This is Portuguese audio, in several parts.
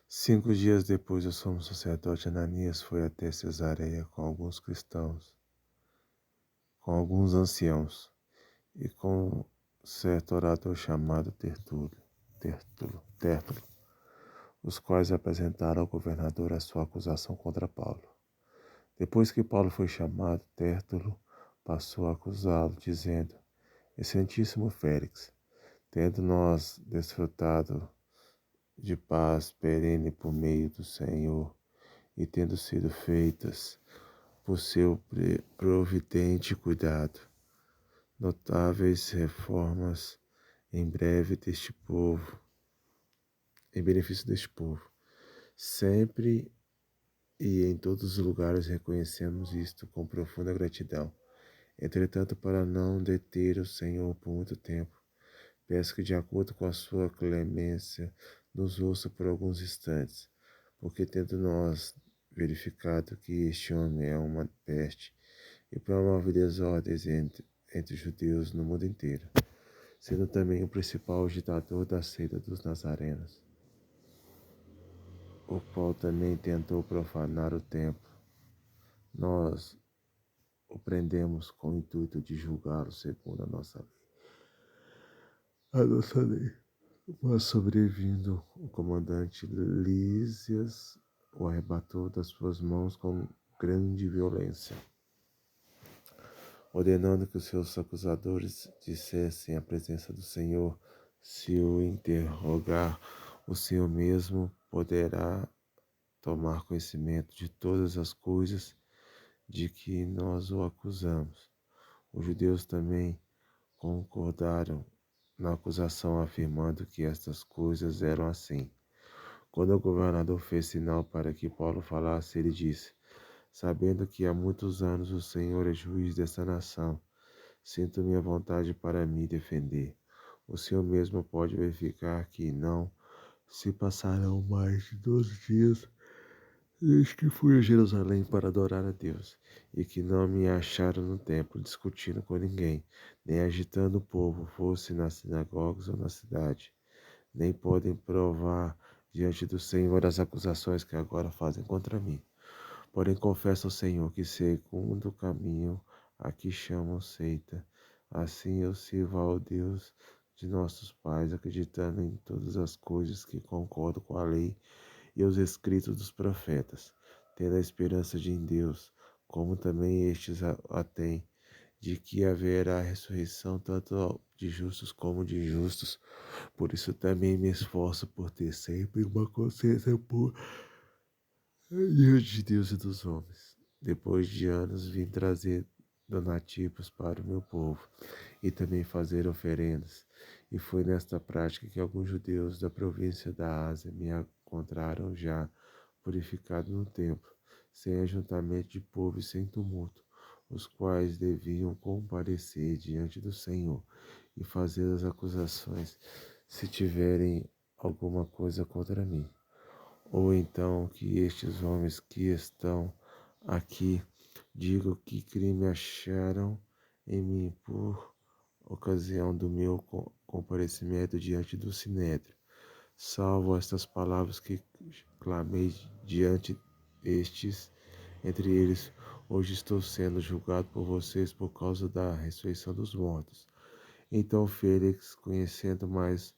5 dias depois, o sumo sacerdote Ananias foi até Cesareia com alguns cristãos, com alguns anciãos e com certo orador chamado Tértulo, os quais apresentaram ao governador a sua acusação contra Paulo. Depois que Paulo foi chamado, Tértulo passou a acusá-lo, dizendo: Excelentíssimo Félix, tendo nós desfrutado de paz perene por meio do Senhor, e tendo sido feitas por seu providente cuidado, notáveis reformas em breve deste povo, em benefício deste povo. Sempre e em todos os lugares reconhecemos isto com profunda gratidão. Entretanto, para não deter o Senhor por muito tempo, peço que, de acordo com a sua clemência, nos ouça por alguns instantes, porque tendo nós verificado que este homem é uma peste e promove desordens entre os judeus no mundo inteiro, sendo também o principal agitador da seita dos nazarenos, o qual também tentou profanar o templo. Nós o prendemos com o intuito de julgá-lo segundo a nossa lei. Mas sobrevindo, o comandante Lísias o arrebatou das suas mãos com grande violência, ordenando que os seus acusadores dissessem à presença do Senhor: se o interrogar, o Senhor mesmo poderá tomar conhecimento de todas as coisas de que nós o acusamos. Os judeus também concordaram na acusação, afirmando que estas coisas eram assim. Quando o governador fez sinal para que Paulo falasse, ele disse: sabendo que há muitos anos o Senhor é juiz desta nação, sinto minha vontade para me defender. O Senhor mesmo pode verificar que não se passarão mais de 12 dias desde que fui a Jerusalém para adorar a Deus, e que não me acharam no templo discutindo com ninguém, nem agitando o povo, fosse nas sinagogas ou na cidade. Nem podem provar diante do Senhor as acusações que agora fazem contra mim. Porém confesso ao Senhor que, segundo o caminho a que chamam seita, assim eu sirvo ao Deus de nossos pais, acreditando em todas as coisas que concordam com a lei e os escritos dos profetas, tendo a esperança de em Deus, como também estes a têm, de que haverá ressurreição tanto de justos como de injustos. Por isso também me esforço por ter sempre uma consciência pura diante de Deus e dos homens. Depois de anos vim trazer donativos para o meu povo e também fazer oferendas. E foi nesta prática que alguns judeus da província da Ásia me encontraram já purificado no templo, sem ajuntamento de povo e sem tumulto, os quais deviam comparecer diante do Senhor e fazer as acusações se tiverem alguma coisa contra mim. Ou então que estes homens que estão aqui digam que crime acharam em mim por ocasião do meu comparecimento diante do Sinédrio, salvo estas palavras que clamei diante estes, entre eles: hoje estou sendo julgado por vocês por causa da ressurreição dos mortos. Então Félix, conhecendo mais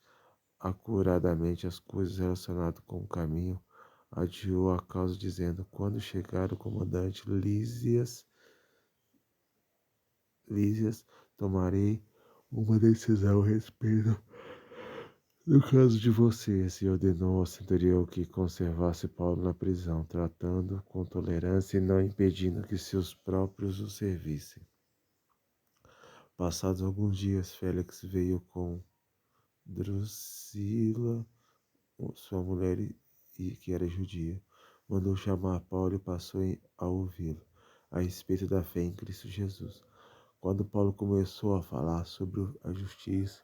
acuradamente as coisas relacionadas com o caminho, adiou a causa, dizendo: quando chegar o comandante Lísias, tomarei uma decisão a respeito do caso de vocês. E ordenou ao centurião que conservasse Paulo na prisão, tratando com tolerância e não impedindo que seus próprios o servissem. Passados alguns dias, Félix veio com Drusila, sua mulher, e que era judia. Mandou chamar Paulo e passou a ouvi-lo a respeito da fé em Cristo Jesus. Quando Paulo começou a falar sobre a justiça,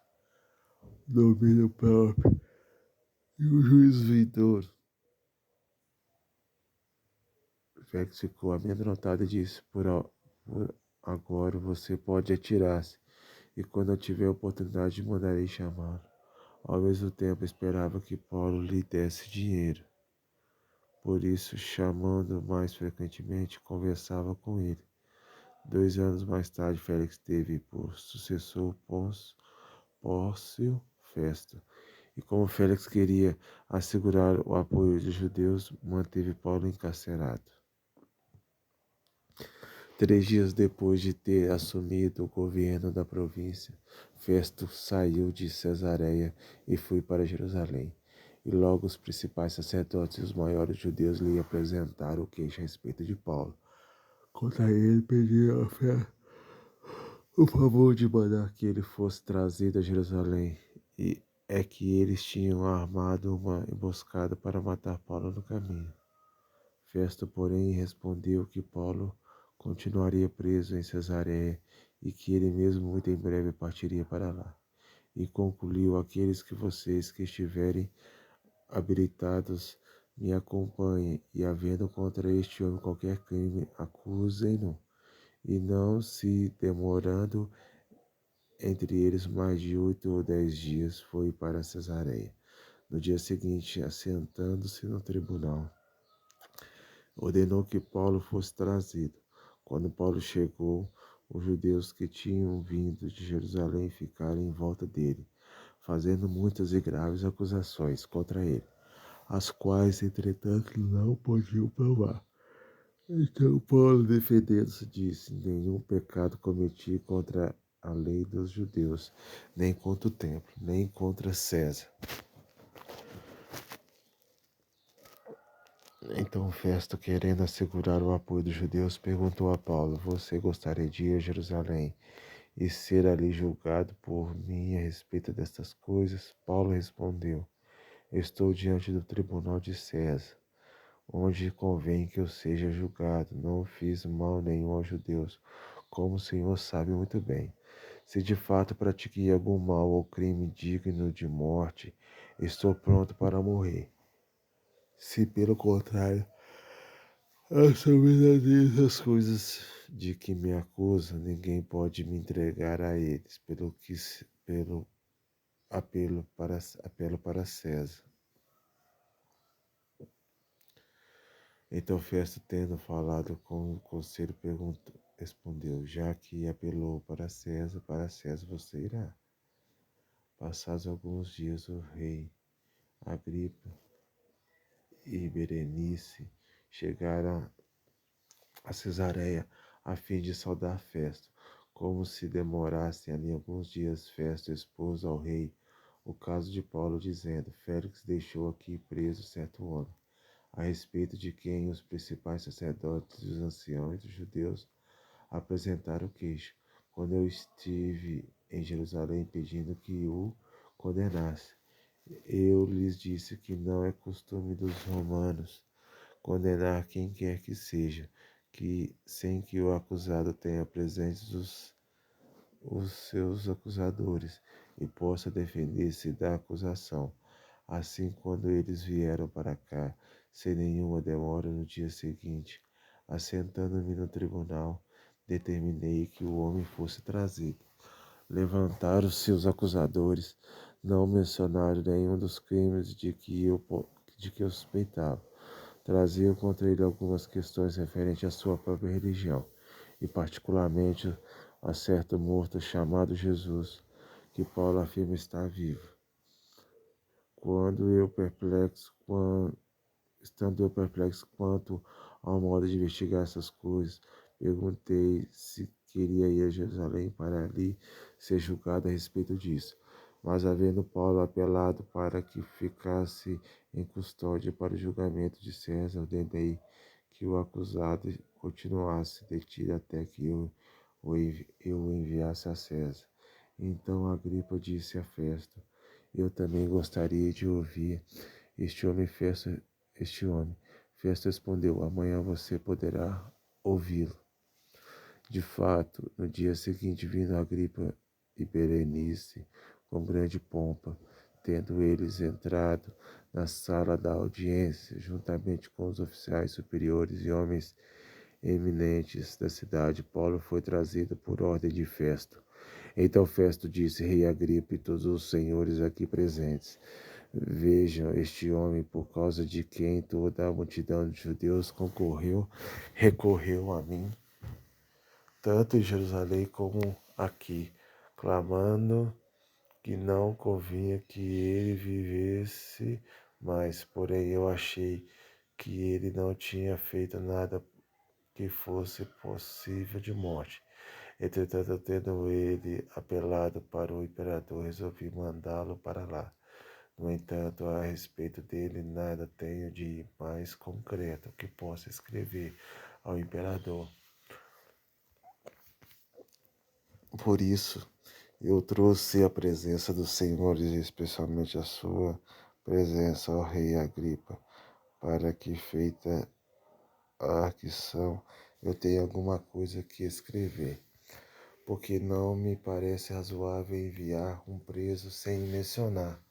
domínio próprio e o juízo vindouro, Félix ficou amedrontado e disse: por agora você pode atirar-se, e quando eu tiver oportunidade mandarei chamá-lo. Ao mesmo tempo esperava que Paulo lhe desse dinheiro. Por isso, chamando mais frequentemente, conversava com ele. 2 anos mais tarde, Félix teve por sucessor Pórcio Festo. E como Félix queria assegurar o apoio dos judeus, manteve Paulo encarcerado. 3 dias depois de ter assumido o governo da província, Festo saiu de Cesareia e foi para Jerusalém. E logo os principais sacerdotes e os maiores judeus lhe apresentaram queixa a respeito de Paulo. Contra ele pediram a fé o favor de mandar que ele fosse trazido a Jerusalém. E é que eles tinham armado uma emboscada para matar Paulo no caminho. Festo, porém, respondeu que Paulo continuaria preso em Cesareia e que ele mesmo muito em breve partiria para lá. E concluiu: aqueles que vocês que estiverem habilitados me acompanhem, e havendo contra este homem qualquer crime, acusem-no, e não se demorando entre eles mais de 8 ou 10 dias, foi para Cesareia. No dia seguinte, assentando-se no tribunal, ordenou que Paulo fosse trazido. Quando Paulo chegou, os judeus que tinham vindo de Jerusalém ficaram em volta dele, fazendo muitas e graves acusações contra ele, as quais, entretanto, não podiam provar. Então Paulo, defendendo-se, disse: nenhum pecado cometi contra a lei dos judeus, nem contra o templo, nem contra César. Então Festo, querendo assegurar o apoio dos judeus, perguntou a Paulo: você gostaria de ir a Jerusalém e ser ali julgado por mim a respeito destas coisas? Paulo respondeu: estou diante do tribunal de César, onde convém que eu seja julgado. Não fiz mal nenhum aos judeus, como o Senhor sabe muito bem. Se de fato pratiquei algum mal ou crime digno de morte, estou pronto para morrer. Se pelo contrário, são verdadeiras as coisas de que me acusam, ninguém pode me entregar a eles, pelo apelo para César. Então Festo, tendo falado com o conselho, respondeu: já que apelou para César você irá. Passados alguns dias, o rei Agripa e Berenice chegaram a Cesareia a fim de saudar Festo. Como se demorassem ali alguns dias, Festo expôs ao rei o caso de Paulo, dizendo: Félix deixou aqui preso certo homem, a respeito de quem os principais sacerdotes e os anciãos dos judeus apresentaram queixa, quando eu estive em Jerusalém pedindo que o condenasse. Eu lhes disse que não é costume dos romanos condenar quem quer que seja, que sem que o acusado tenha presentes os seus acusadores e possa defender-se da acusação. Assim, quando eles vieram para cá, sem nenhuma demora, no dia seguinte, assentando-me no tribunal, determinei que o homem fosse trazido. Levantaram seus acusadores, não mencionaram nenhum dos crimes de que eu suspeitava. Traziam contra ele algumas questões referentes à sua própria religião, e particularmente a certo morto chamado Jesus, que Paulo afirma estar vivo. Estando eu perplexo quanto ao modo de investigar essas coisas, perguntei se queria ir a Jerusalém para ali ser julgado a respeito disso. Mas, havendo Paulo apelado para que ficasse em custódia para o julgamento de César, ordenei que o acusado continuasse detido até que eu o enviasse a César. Então Agripa disse a Festo: eu também gostaria de ouvir este homem. Festo respondeu: amanhã você poderá ouvi-lo. De fato, no dia seguinte, vindo Agripa e Berenice com grande pompa, tendo eles entrado na sala da audiência, juntamente com os oficiais superiores e homens eminentes da cidade, Paulo foi trazido por ordem de Festo. Então Festo disse: Rei Agripa e todos os senhores aqui presentes, Vejam este homem, por causa de quem toda a multidão de judeus recorreu a mim, tanto em Jerusalém como aqui, clamando que não convinha que ele vivesse mais. Porém, eu achei que ele não tinha feito nada que fosse possível de morte. Entretanto, tendo ele apelado para o imperador, resolvi mandá-lo para lá. No entanto, a respeito dele, nada tenho de mais concreto que possa escrever ao imperador. Por isso, eu trouxe a presença dos senhores, especialmente a sua presença, ó rei Agripa, para que, feita a arquição, eu tenha alguma coisa que escrever. Porque não me parece razoável enviar um preso sem mencionar,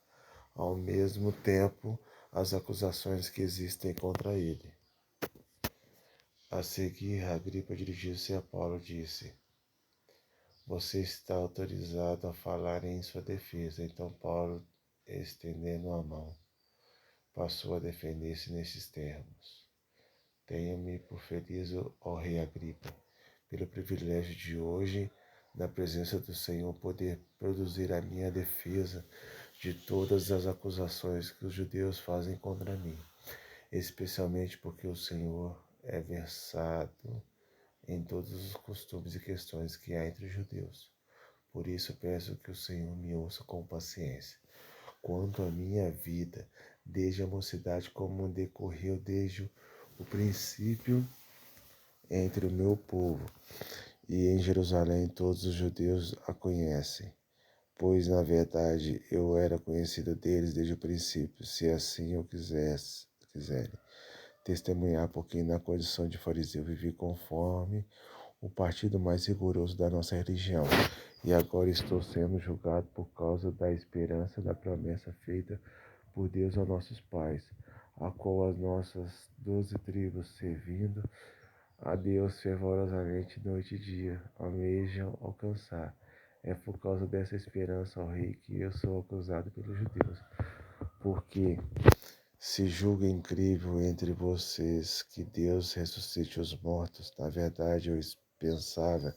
ao mesmo tempo, as acusações que existem contra ele. A seguir, Agripa dirigiu-se a Paulo e disse: Você está autorizado a falar em sua defesa. Então Paulo, estendendo a mão, passou a defender-se nestes termos: Tenho-me por feliz, ó rei Agripa, pelo privilégio de hoje, na presença do Senhor, poder produzir a minha defesa de todas as acusações que os judeus fazem contra mim, especialmente porque o Senhor é versado em todos os costumes e questões que há entre os judeus. Por isso peço que o Senhor me ouça com paciência. Quanto à minha vida, desde a mocidade, como decorreu desde o princípio entre o meu povo, e em Jerusalém todos os judeus a conhecem, pois na verdade eu era conhecido deles desde o princípio, se assim eu quiserem testemunhar, porque na condição de fariseu vivi conforme o partido mais rigoroso da nossa religião, e agora estou sendo julgado por causa da esperança da promessa feita por Deus aos nossos pais, a qual as nossas 12 tribos, servindo a Deus fervorosamente noite e dia, almejam alcançar. É por causa dessa esperança, ó rei, que eu sou acusado pelos judeus, porque se julga incrível entre vocês que Deus ressuscite os mortos. Na verdade, eu pensava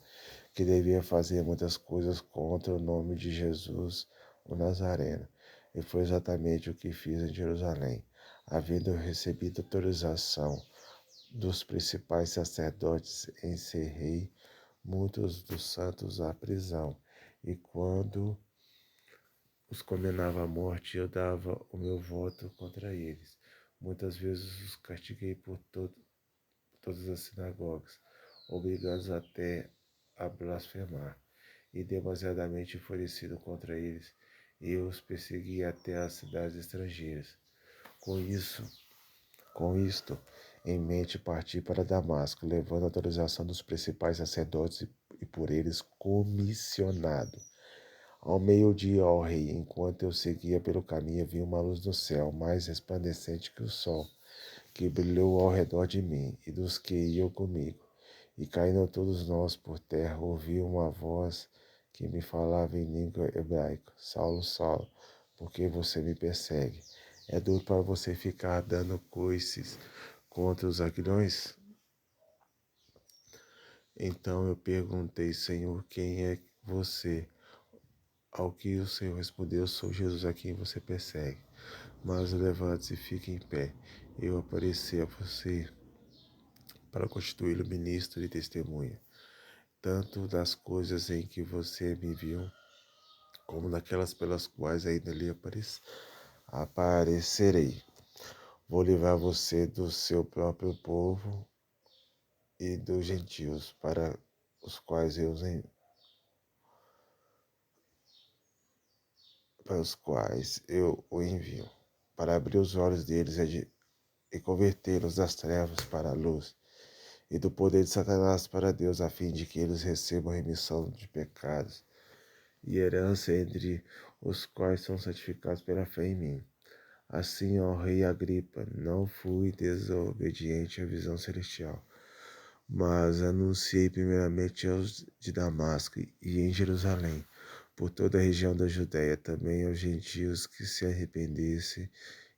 que devia fazer muitas coisas contra o nome de Jesus, o Nazareno. E foi exatamente o que fiz em Jerusalém, havendo recebido autorização dos principais sacerdotes, encerrei muitos dos santos à prisão, e quando os condenava à morte, eu dava o meu voto contra eles. Muitas vezes os castiguei por todas as sinagogas, obrigados até a blasfemar, e demasiadamente enfurecido contra eles, eu os persegui até as cidades estrangeiras. Com isso, com isto em mente, parti para Damasco, levando a autorização dos principais sacerdotes e por eles comissionado. Ao meio-dia, ó rei, enquanto eu seguia pelo caminho, vi uma luz no céu, mais resplandecente que o sol, que brilhou ao redor de mim e dos que iam comigo. E caindo todos nós por terra, ouvi uma voz que me falava em língua hebraica: Saulo, Saulo, por que você me persegue? É duro para você ficar dando coices contra os aguilhões? Então eu perguntei: Senhor, quem é você? Ao que o Senhor respondeu: Sou Jesus a quem você persegue. Mas levante-se e fique em pé. Eu apareci a você para constituí-lo ministro e testemunha, tanto das coisas em que você me viu, como daquelas pelas quais ainda lhe aparecerei. Vou livrar você do seu próprio povo e dos gentios, para os quais eu o envio, para abrir os olhos deles e convertê-los das trevas para a luz, e do poder de Satanás para Deus, a fim de que eles recebam remissão de pecados e herança entre os quais são santificados pela fé em mim. Assim, ó rei Agripa, não fui desobediente à visão celestial, mas anunciei primeiramente aos de Damasco e em Jerusalém por toda a região da Judéia, também aos gentios que se arrependessem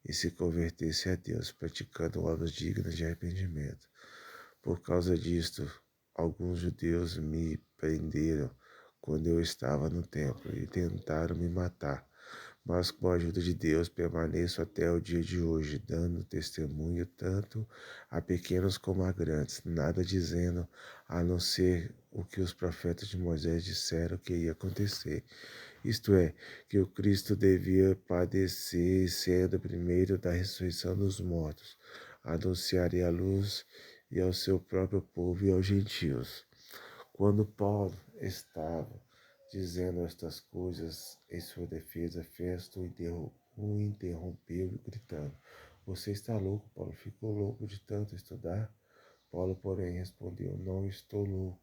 e se convertessem a Deus, praticando obras dignas de arrependimento. Por causa disto, alguns judeus me prenderam quando eu estava no templo e tentaram me matar. Mas com a ajuda de Deus permaneço até o dia de hoje, dando testemunho tanto a pequenos como a grandes, nada dizendo a não ser o que os profetas de Moisés disseram que ia acontecer. Isto é, que o Cristo devia padecer, sendo o primeiro da ressurreição dos mortos, anunciaria a luz e ao seu próprio povo e aos gentios. Quando Paulo estava dizendo estas coisas em sua defesa, Festo o interrompeu, gritando: Você está louco, Paulo? Ficou louco de tanto estudar? Paulo, porém, respondeu: Não estou louco,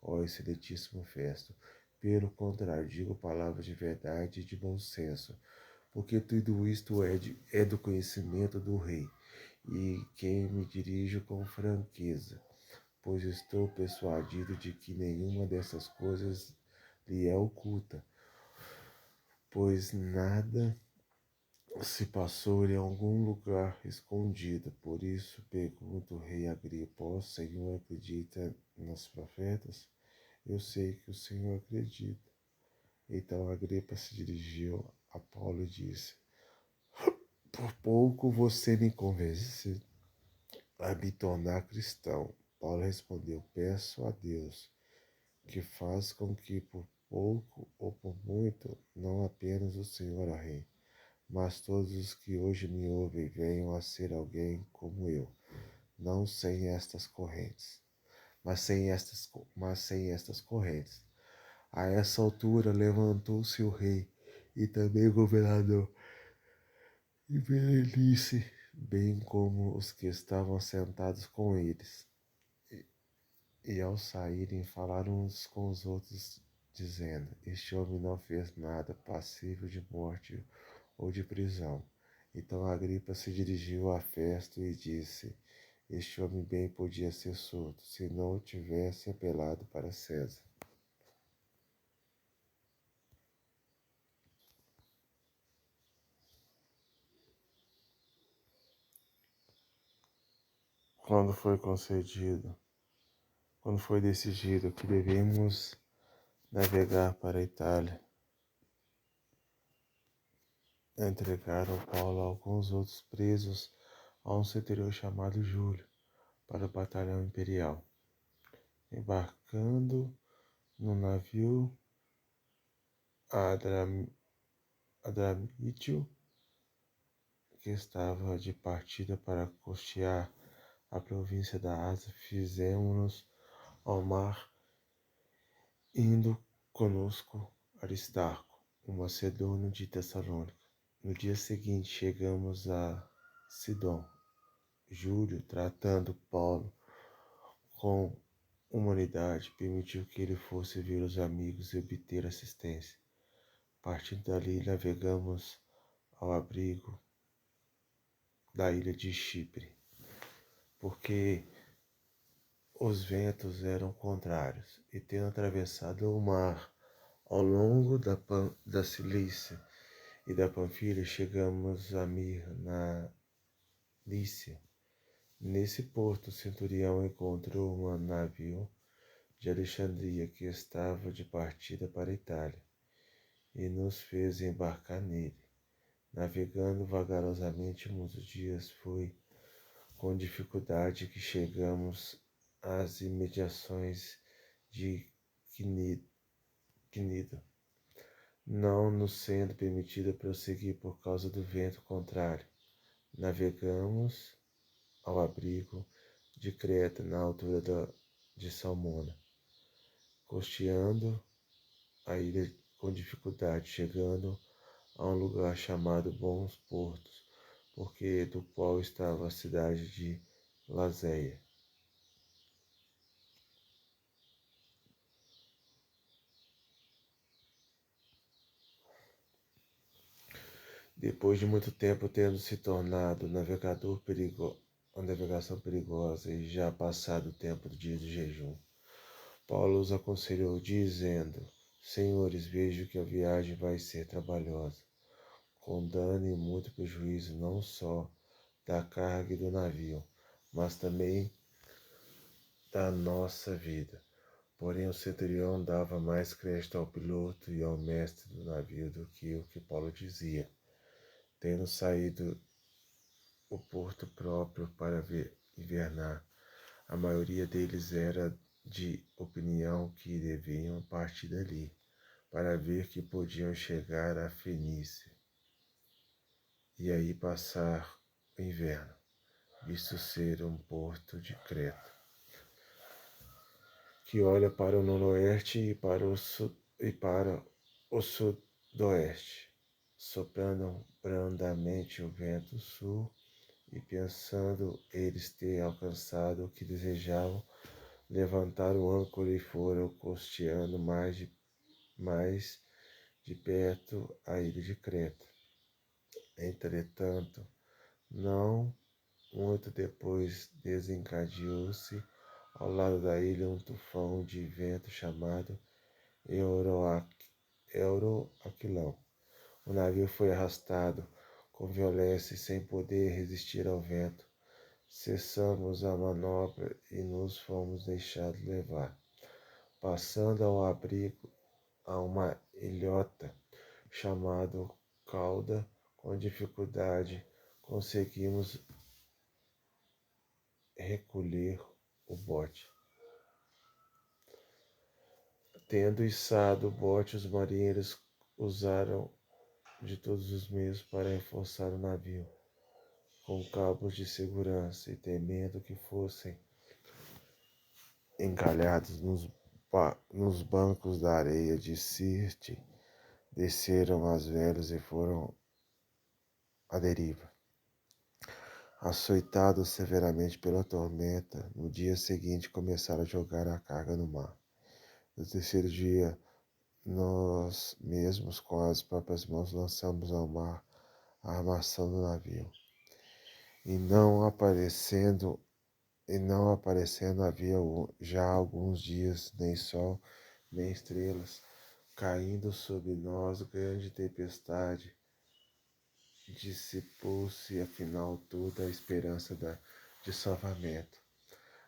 ó excelentíssimo Festo. Pelo contrário, digo palavras de verdade e de bom senso, porque tudo isto é do conhecimento do rei, e que me dirijo com franqueza, pois estou persuadido de que nenhuma dessas coisas lhe é oculta, pois nada se passou em algum lugar escondido. Por isso pergunto, rei Agripa: o Senhor acredita nos profetas? Eu sei que o Senhor acredita. Então Agripa se dirigiu a Paulo e disse: Por pouco você me convence a me tornar cristão. Paulo respondeu: Peço a Deus que faz com que por pouco ou por muito, não apenas o Senhor, ó Rei, mas todos os que hoje me ouvem venham a ser alguém como eu, não sem estas correntes, mas sem estas correntes. A essa altura levantou-se o rei e também o governador e Berenice, bem como os que estavam sentados com eles. E ao saírem, falaram uns com os outros, dizendo: Este homem não fez nada passível de morte ou de prisão. Então Agripa se dirigiu a Festo e disse: Este homem bem podia ser solto, se não tivesse apelado para César. Quando foi concedido, quando foi decidido que devemos navegar para a Itália, entregaram Paulo a alguns outros presos a um centurião chamado Júlio para o batalhão imperial. Embarcando no navio Adramítio, que estava de partida para costear a província da Ásia, fizemos-nos ao mar, indo conosco Aristarco, um macedônio de Tessalônica. No dia seguinte chegamos a Sidom. Júlio, tratando Paulo com humanidade, permitiu que ele fosse ver os amigos e obter assistência. Partindo dali, navegamos ao abrigo da ilha de Chipre, porque os ventos eram contrários, e tendo atravessado o mar ao longo da Cilícia e da Panfilha, chegamos a Mir, na Lícia. Nesse porto, o centurião encontrou um navio de Alexandria que estava de partida para a Itália, e nos fez embarcar nele. Navegando vagarosamente muitos dias, foi com dificuldade que chegamos às imediações de Cnida, não nos sendo permitido prosseguir por causa do vento contrário. Navegamos ao abrigo de Creta, na altura de Salmona, costeando a ilha com dificuldade, chegando a um lugar chamado Bons Portos, porque do qual estava a cidade de Lazéia. Depois de muito tempo tendo se tornado uma navegação perigosa e já passado o tempo do dia de jejum, Paulo os aconselhou, dizendo: Senhores, vejo que a viagem vai ser trabalhosa, com dano e muito prejuízo não só da carga e do navio, mas também da nossa vida. Porém, o centurião dava mais crédito ao piloto e ao mestre do navio do que o que Paulo dizia. Tendo saído o porto próprio para invernar, a maioria deles era de opinião que deviam partir dali, para ver que podiam chegar à Fenícia e aí passar o inverno, visto ser um porto de Creta, que olha para o noroeste e para o sudoeste, soprando brandamente o vento sul, e pensando eles ter alcançado o que desejavam, levantaram o âncora e foram costeando mais de perto a ilha de Creta. Entretanto, não muito depois desencadeou-se ao lado da ilha um tufão de vento chamado Euroaquilão. O navio foi arrastado com violência e sem poder resistir ao vento. Cessamos a manobra e nos fomos deixados levar, passando ao abrigo a uma ilhota chamada Cauda. Com dificuldade conseguimos recolher o bote. Tendo içado o bote, os marinheiros usaram de todos os meios para reforçar o navio, com cabos de segurança, e temendo que fossem encalhados nos bancos da areia de Sirte, desceram as velas e foram à deriva. Açoitados severamente pela tormenta, no dia seguinte começaram a jogar a carga no mar. No terceiro dia, nós mesmos com as próprias mãos lançamos ao mar a armação do navio. E não aparecendo havia já alguns dias nem sol, nem estrelas, caindo sobre nós grande tempestade. Dissipou-se afinal toda a esperança de salvamento.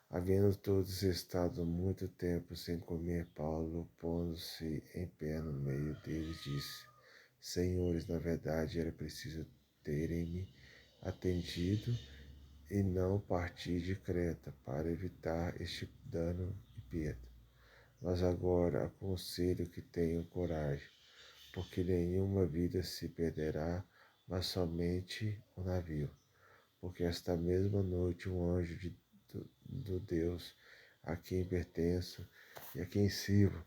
Havendo todos estado muito tempo sem comer, Paulo, pondo-se em pé no meio deles, disse: Senhores, na verdade era preciso terem-me atendido e não partir de Creta para evitar este dano e perda. Mas agora aconselho que tenham coragem, porque nenhuma vida se perderá, mas somente o navio. Porque esta mesma noite um anjo do Deus a quem pertenço e a quem sirvo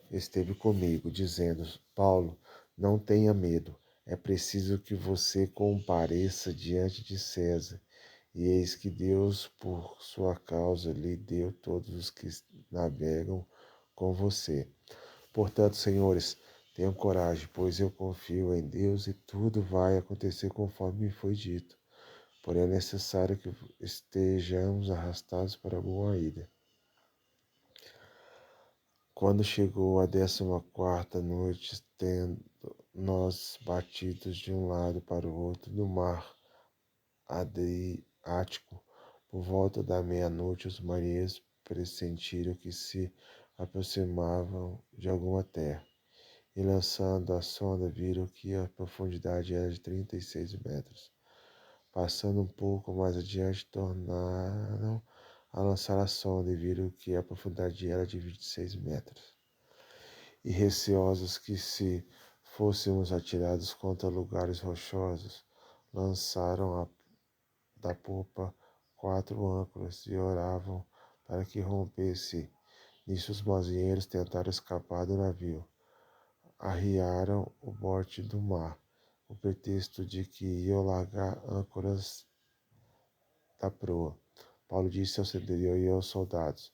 esteve comigo, dizendo: Paulo, não tenha medo, é preciso que você compareça diante de César. E eis que Deus, por sua causa, lhe deu todos os que navegam com você. Portanto, senhores, tenham coragem, pois eu confio em Deus e tudo vai acontecer conforme me foi dito. Porém, é necessário que estejamos arrastados para alguma ilha. Quando chegou a 14ª noite, tendo nós batidos de um lado para o outro do mar Adriático, por volta da meia-noite, os marinheiros pressentiram que se aproximavam de alguma terra, e lançando a sonda viram que a profundidade era de 36 metros. Passando um pouco mais adiante, tornaram a lançar a sonda e viram que a profundidade era de 26 metros. E receosos que se fôssemos atirados contra lugares rochosos, lançaram da popa 4 âncoras e oravam para que rompesse. Nisso os marinheiros tentaram escapar do navio. Arriaram o bote do mar, o pretexto de que iam largar âncoras da proa. Paulo disse ao centurião e aos soldados: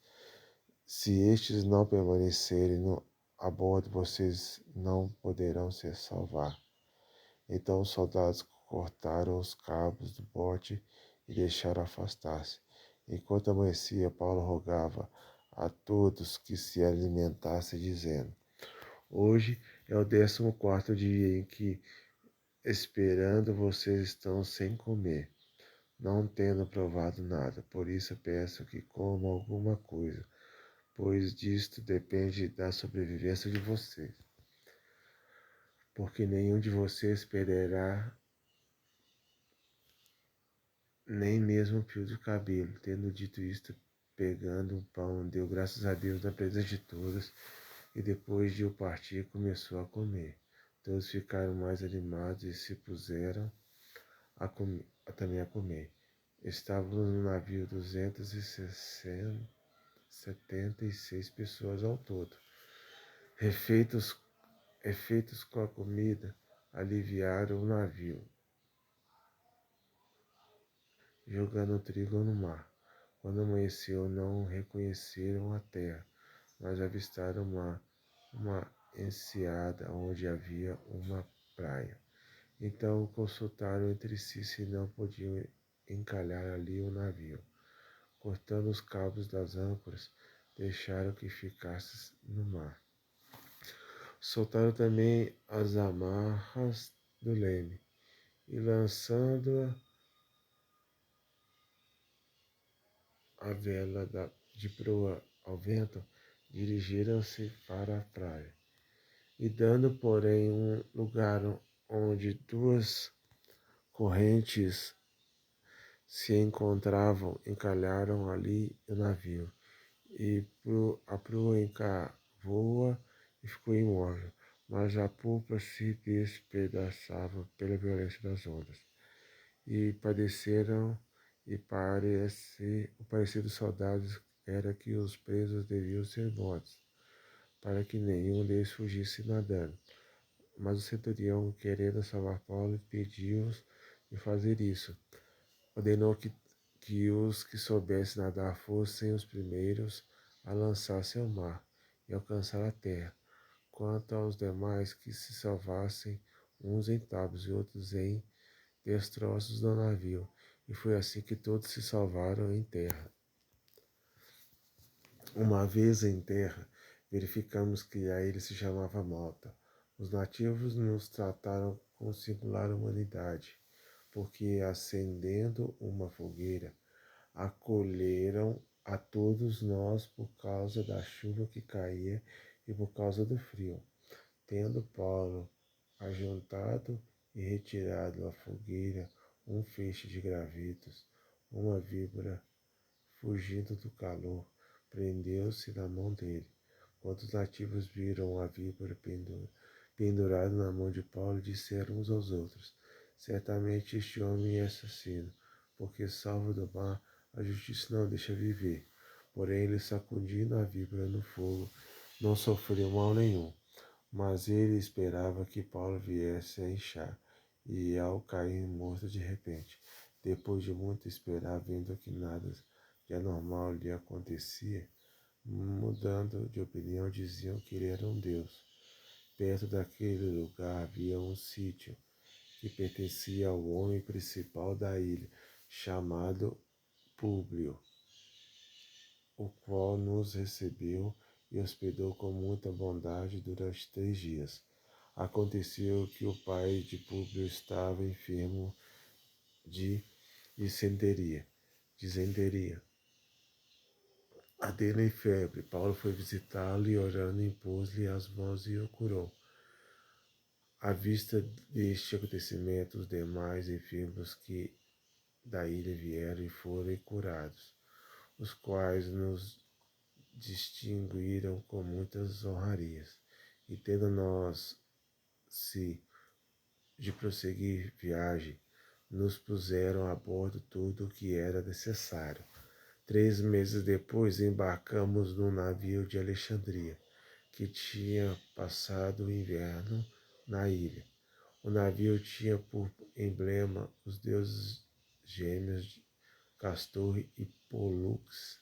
Se estes não permanecerem a bordo, vocês não poderão se salvar. Então os soldados cortaram os cabos do bote e deixaram afastar-se. Enquanto amanhecia, Paulo rogava a todos que se alimentassem, dizendo: Hoje é o 14º dia em que, esperando, vocês estão sem comer, não tendo provado nada. Por isso peço que comam alguma coisa, pois disto depende da sobrevivência de vocês. Porque nenhum de vocês perderá nem mesmo um fio de cabelo. Tendo dito isto, pegando um pão, deu graças a Deus na presença de todos, e depois de o partir, começou a comer. Todos ficaram mais animados e se puseram também a comer. Estávamos no navio 276 pessoas ao todo. Refeitos com a comida, aliviaram o navio, jogando trigo no mar. Quando amanheceu, não reconheceram a terra, mas avistaram uma enseada onde havia uma praia. Então consultaram entre si se não podiam encalhar ali o navio. Cortando os cabos das âncoras, deixaram que ficasse no mar. Soltaram também as amarras do leme e, lançando a vela de proa ao vento, dirigiram-se para a praia. E dando, porém, um lugar onde duas correntes se encontravam, encalharam ali o navio, e a proa encavou-a e ficou imóvel, mas a polpa se despedaçava pela violência das ondas. E padeceram, e o parecer dos soldados era que os presos deviam ser mortos, para que nenhum deles fugisse nadando. Mas o centurião, querendo salvar Paulo, pediu-os de fazer isso. Ordenou que os que soubessem nadar fossem os primeiros a lançar-se ao mar e alcançar a terra. Quanto aos demais, que se salvassem, uns em tábuas e outros em destroços do navio. E foi assim que todos se salvaram em terra. Uma vez em terra, verificamos que a ilha se chamava Malta. Os nativos nos trataram com singular humanidade, porque, acendendo uma fogueira, acolheram a todos nós por causa da chuva que caía e por causa do frio. Tendo Paulo ajuntado e retirado à fogueira um feixe de gravetos, uma víbora, fugindo do calor, prendeu-se na mão dele. Quando os nativos viram a víbora pendurada na mão de Paulo, disseram uns aos outros: certamente este homem é assassino, porque, salvo do mar, a justiça não deixa viver. Porém, ele, sacudindo a víbora no fogo, não sofreu mal nenhum. Mas ele esperava que Paulo viesse a inchar, e ao cair morto de repente. Depois de muito esperar, vendo que nada de anormal lhe acontecia, mudando de opinião, diziam que ele era um deus. Perto daquele lugar havia um sítio que pertencia ao homem principal da ilha, chamado Públio, o qual nos recebeu e hospedou com muita bondade durante 3 dias. Aconteceu que o pai de Públio estava enfermo de disenteria, ardendo em febre. Paulo foi visitá-lo e, orando, impôs-lhe as mãos e o curou. À vista deste acontecimento, os demais enfermos que da ilha vieram e foram curados, os quais nos distinguiram com muitas honrarias. E tendo nós de prosseguir viagem, nos puseram a bordo tudo o que era necessário. 3 meses depois, embarcamos num navio de Alexandria, que tinha passado o inverno na ilha. O navio tinha por emblema os deuses gêmeos Castor e Pólux.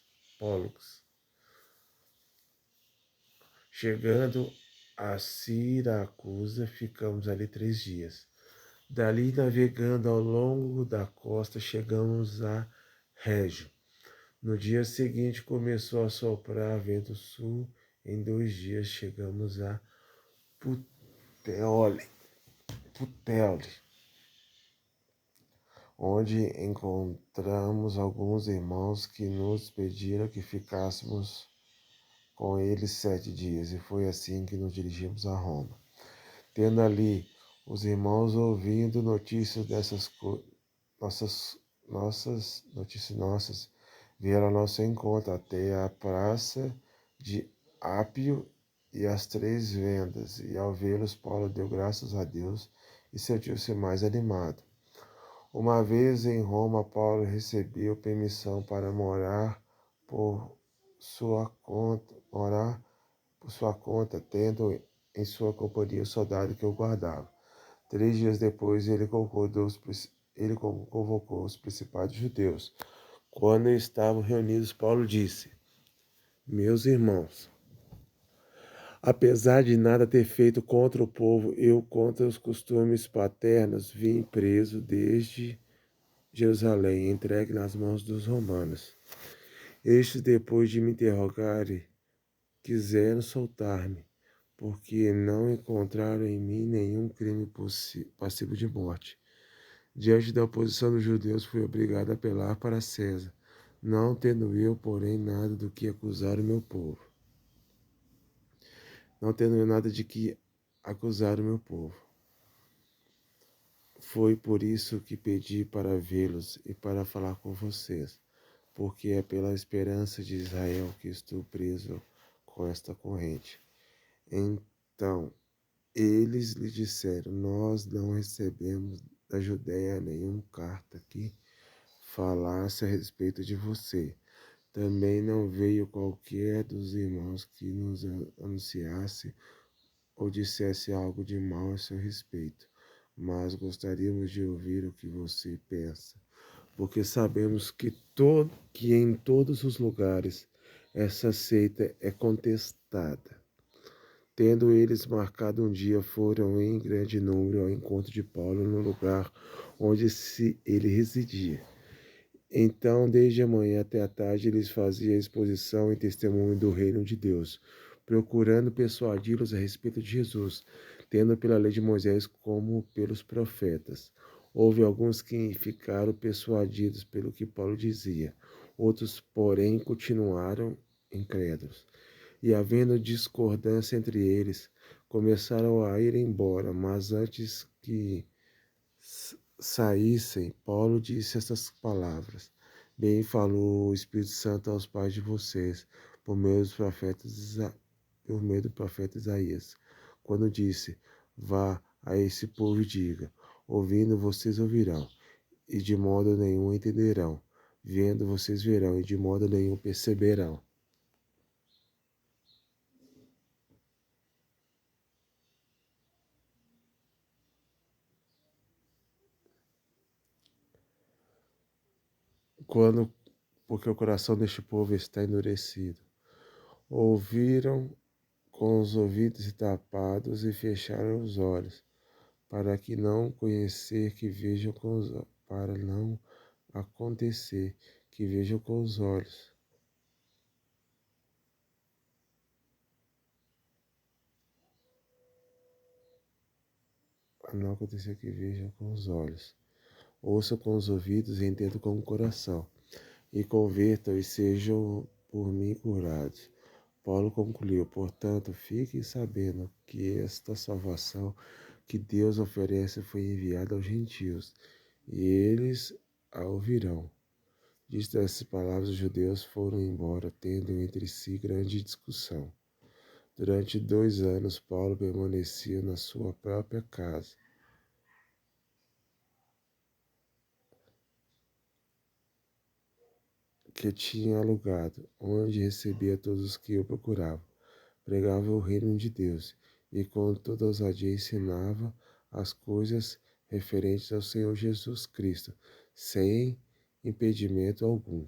Chegando a Siracusa, ficamos ali 3 dias. Dali, navegando ao longo da costa, chegamos a Régio. No dia seguinte, começou a soprar vento sul. Em 2 dias, chegamos a Puteoli, Puteoli, onde encontramos alguns irmãos que nos pediram que ficássemos com eles 7 dias, e foi assim que nos dirigimos a Roma. Tendo ali os irmãos ouvindo notícias dessas notícias nossas, vieram ao nosso encontro até a praça de Ápio e as 3 vendas, e ao vê-los, Paulo deu graças a Deus e sentiu-se mais animado. Uma vez em Roma, Paulo recebeu permissão para por morar por sua conta, tendo em sua companhia o soldado que o guardava. 3 dias depois, ele convocou os principais judeus. Quando estavam reunidos, Paulo disse: Meus irmãos, apesar de nada ter feito contra o povo, eu contra os costumes paternos vim preso desde Jerusalém, entregue nas mãos dos romanos. Estes, depois de me interrogarem, quiseram soltar-me, porque não encontraram em mim nenhum crime passivo de morte. Diante da oposição dos judeus, fui obrigado a apelar para César, não tendo eu, porém, nada do que acusar o meu povo. Não tendo eu nada de que acusar o meu povo. Foi por isso que pedi para vê-los e para falar com vocês, porque é pela esperança de Israel que estou preso com esta corrente. Então, eles lhe disseram: Nós não recebemos da Judéia nenhuma carta que falasse a respeito de você. Também não veio qualquer dos irmãos que nos anunciasse ou dissesse algo de mal a seu respeito, mas gostaríamos de ouvir o que você pensa, porque sabemos que em todos os lugares essa seita é contestada. Tendo eles marcado um dia, foram em grande número ao encontro de Paulo no lugar onde ele residia. Então, desde a manhã até a tarde, eles faziam exposição e testemunho do reino de Deus, procurando persuadi-los a respeito de Jesus, tendo pela lei de Moisés como pelos profetas. Houve alguns que ficaram persuadidos pelo que Paulo dizia, outros, porém, continuaram incrédulos. E havendo discordância entre eles, começaram a ir embora, mas antes que saíssem, Paulo disse estas palavras: Bem falou o Espírito Santo aos pais de vocês, por meio por meio do profeta Isaías, quando disse: Vá a esse povo e diga: Ouvindo vocês ouvirão, e de modo nenhum entenderão; vendo vocês verão, e de modo nenhum perceberão. Porque o coração deste povo está endurecido. Ouviram com os ouvidos tapados e fecharam os olhos, para que não conhecer que vejam para não acontecer que vejam com os olhos. Para não acontecer que vejam com os olhos. Ouçam com os ouvidos e entendam com o coração, e convertam e sejam por mim curados. Paulo concluiu: Portanto, fiquem sabendo que esta salvação que Deus oferece foi enviada aos gentios, e eles a ouvirão. Ditas essas palavras, os judeus foram embora, tendo entre si grande discussão. Durante 2 anos, Paulo permanecia na sua própria casa, que tinha alugado, onde recebia todos os que o procuravam. Pregava o reino de Deus e com toda ousadia ensinava as coisas referentes ao Senhor Jesus Cristo, sem impedimento algum.